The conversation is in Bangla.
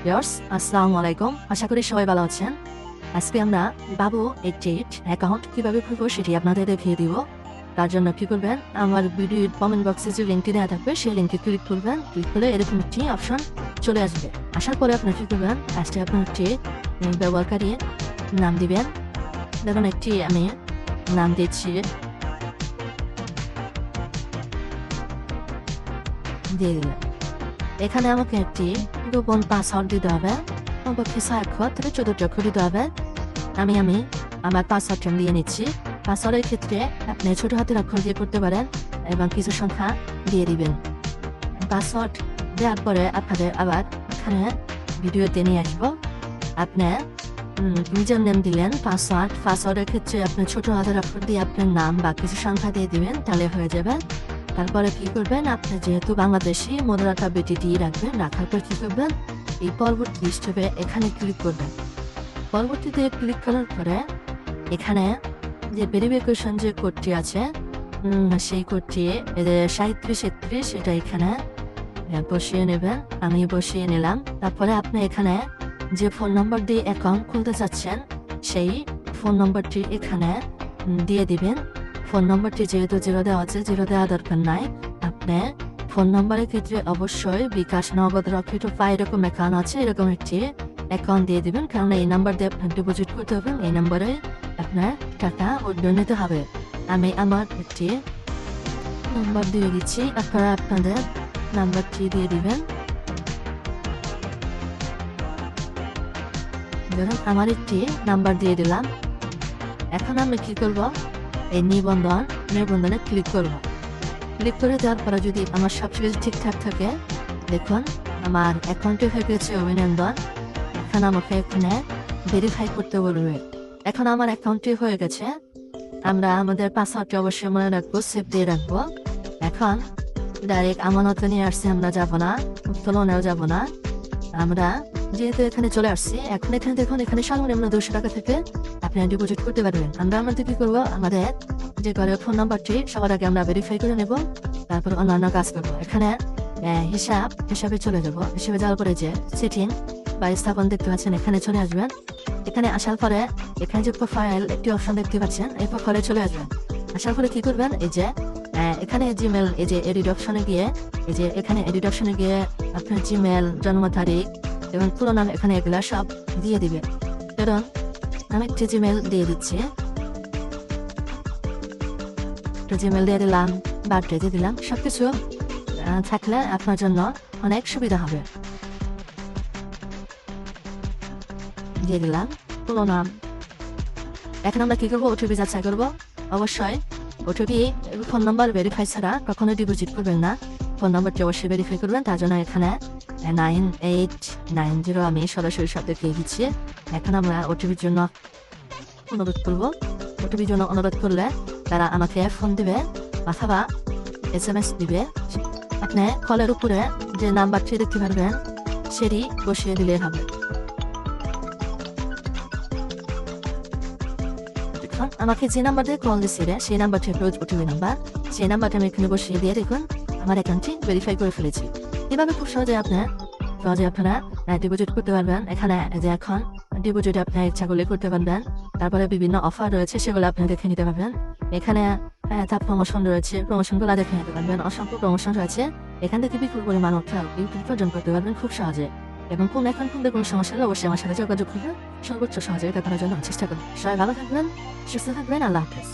ভিউয়ার্স আসসালামু আলাইকুম, আশা করি সবাই ভালো আছেন। আজকে আমরা বাবু এডিট অ্যাকাউন্ট কিভাবে খুলবো সেটি আপনাদের দেখিয়ে দিব। তার জন্য কি করবেন, আমার ভিডিওর কমেন্ট বক্সে যে লিঙ্কটি দেওয়া থাকবে সেই লিঙ্কে ক্লিক করবেন। ক্লিক করলে এরকম একটি অপশন চলে আসবে। আসার পরে আপনার কি করবেন, ফার্স্টে আপনার একটি ব্যবহারকারী নাম দিবেন। দেখুন একটি আমি নাম দিচ্ছি, দিয়ে দিলাম। এখানে আমাকে একটি গোপন পাসওয়ার্ড দিতে হবে, কমপক্ষে 6 অক্ষর থেকে 14 অক্ষর দিতে হবে। আমি আমার পাসওয়ার্ডটা দিয়ে নিচ্ছি। পাসওয়ার্ডের ক্ষেত্রে আপনি ছোট হাতের অক্ষর দিয়ে করতে পারেন এবং কিছু সংখ্যা দিয়ে দিবেন। পাসওয়ার্ড দেওয়ার পরে আপনাদের আবার এখানে ভিডিওতে নিয়ে আসবো। আপনি নিজের নাম দিলেন, পাসওয়ার্ডের ক্ষেত্রে আপনি ছোট হাতের অক্ষর দিয়ে আপনার নাম বা কিছু সংখ্যা দিয়ে দিবেন, তাহলে হয়ে যাবে। তারপরে কি করবেন, আপনি যেহেতু বাংলাদেশি মুদ্রাটা BTD রাখবেন, রাখার পর কি করবেন, এই পরবর্তী স্টেপে এখানে ক্লিক করবেন। পরবর্তীতে ক্লিক করার পরে এখানে যে ভেরিফিকেশন যে কোডটি আছে, সেই কোডটি 3731 এটা এখানে বসিয়ে নেবেন। আমি বসিয়ে নিলাম। তারপরে আপনি এখানে যে ফোন নম্বর দিয়ে অ্যাকাউন্ট খুলতে চাচ্ছেন সেই ফোন নম্বরটি এখানে দিয়ে দিবেন। ফোন নম্বরটি যেহেতু 0 দেওয়া আছে, 0 দেওয়া দরকার নাই। আপনি ফোন নম্বরের ক্ষেত্রে অবশ্যই বিকাশ, নগদ, রকেট বা এরকম অ্যাকাউন্ট আছে, এরকম একটি অ্যাকাউন্ট দিয়ে দিবেন, কারণ এই নাম্বার দিয়ে আপনার ডিপোজিট করতে হবে। এই নাম্বারে আপনার টাকা উইথড্র নিতে হবে। আমি আমার একটি নাম্বার দিয়ে দিচ্ছি, আপনারা আপনাদের নাম্বারটি দিয়ে দিবেন। ধরুন আমার একটি নাম্বার দিয়ে দিলাম। এখন আমি কি করব, এই নিবন্ধনে ক্লিক করব। ক্লিক করে দেওয়ার পরে যদি আমার সবকিছু ঠিকঠাক থাকে, দেখুন আমার অ্যাকাউন্টে হয়ে গেছে অভিনন্দন। এখন আমাকে এখানে ভেরিফাই করতে বলবে। এখন আমার অ্যাকাউন্টটি হয়ে গেছে। আমরা আমাদের পাসওয়ার্ডটি অবশ্যই মনে রাখবো, সেভ দিয়ে রাখবো। এখন ডাইরেক্ট আমানতে নিয়ে আসছি, আমরা যাব না, উত্তোলনেও যাব না। আমরা যেহেতু এখানে চলে আসছি, এখন এখানে দেখুন, এখানে সর্বনিম্ন 200 টাকা থেকে আপনি ডিপোজিট করতে পারবেন। আমরা আমাদের কি করবো, আমাদের যে ঘরের ফোন নাম্বারটি সবার আগে আমরা ভেরিফাই করে নেব, তারপর অন্যান্য কাজ করবো। এখানে হিসাবে চলে যাব। হিসাবে যাওয়ার পরে যে সেটিং বা স্থাপন দেখতে পাচ্ছেন, এখানে চলে আসবেন। এখানে আসার পরে এখানে যে প্রোফাইল একটি অপশন দেখতে পাচ্ছেন, এই প্রোফাইলে চলে আসবেন। আসার পরে কি করবেন, এই যে এখানে জিমেল, এই যে এডিট অপশনে গিয়ে, এই যে এখানে এডিট অপশনে গিয়ে আপনার জিমেল, জন্ম তারিখ এবং পুরো নাম এখানে এগুলা সব দিয়ে দিবে। কারণ আমি একটি জিমেল দিয়ে দিচ্ছি, জিমেল দিয়ে দিলাম, বার্থডে দিয়ে দিলাম। সবকিছু থাকলে আপনার জন্য অনেক সুবিধা হবে। দিয়ে দিলাম পুরো নাম। এখন আমরা কি করবো, ওটিপি যাচাই করবো। অবশ্যই ওটিপি ফোন নাম্বার ভেরিফাই ছাড়া কখনো ডিপোজিট করবেন না। ফোন নাম্বারটি অবশ্যই ভেরিফাই করবেন। তার জন্য এখানে 9890 আমি সরাসরি শব্দে দিয়ে দিচ্ছি। এখন আমরা ওটিপির জন্য অনুরোধ করবো। ওটিপির জন্য অনুরোধ করলে তারা আমাকে ফোন দিবে অথবা SMS দিবে। আপনি কলের উপরে যে নাম্বারটি দেখতে পারবেন সেটি বসিয়ে দিলে হবে। আমাকে যে নাম্বার দিয়ে কল দিচ্ছিলে সেই নাম্বারটি ওটিপি নাম্বার, সেই নাম্বারটা আমি এখানে বসিয়ে দিয়ে দেখুন আমার অ্যাকাউন্টটি ভেরিফাই করে ফেলেছি। এভাবে খুব সহজে আপনারা ডিপোজিট করতে পারবেন। এখানে যে এখন ডিপোজিট আপনি ইচ্ছা করলে করতে পারবেন। তারপরে বিভিন্ন অফার রয়েছে, সেগুলো আপনি দেখে নিতে পারবেন। এখানে তার প্রমোশন রয়েছে, প্রমোশনগুলো দেখে নিতে পারবেন। অসংখ্য প্রমোশন রয়েছে, এখান থেকে বিপুল পরিমাণ অর্থ উপার্জন করতে পারবেন খুব সহজে। এবং কোন কোনো সমস্যা হলে অবশ্যই আমার সাথে যোগাযোগ করবেন। সর্বোচ্চ সহযোগিতা করার জন্য চেষ্টা করবেন। সবাই ভালো থাকবেন, সুস্থ থাকবেন। আল্লাহ হাফেজ।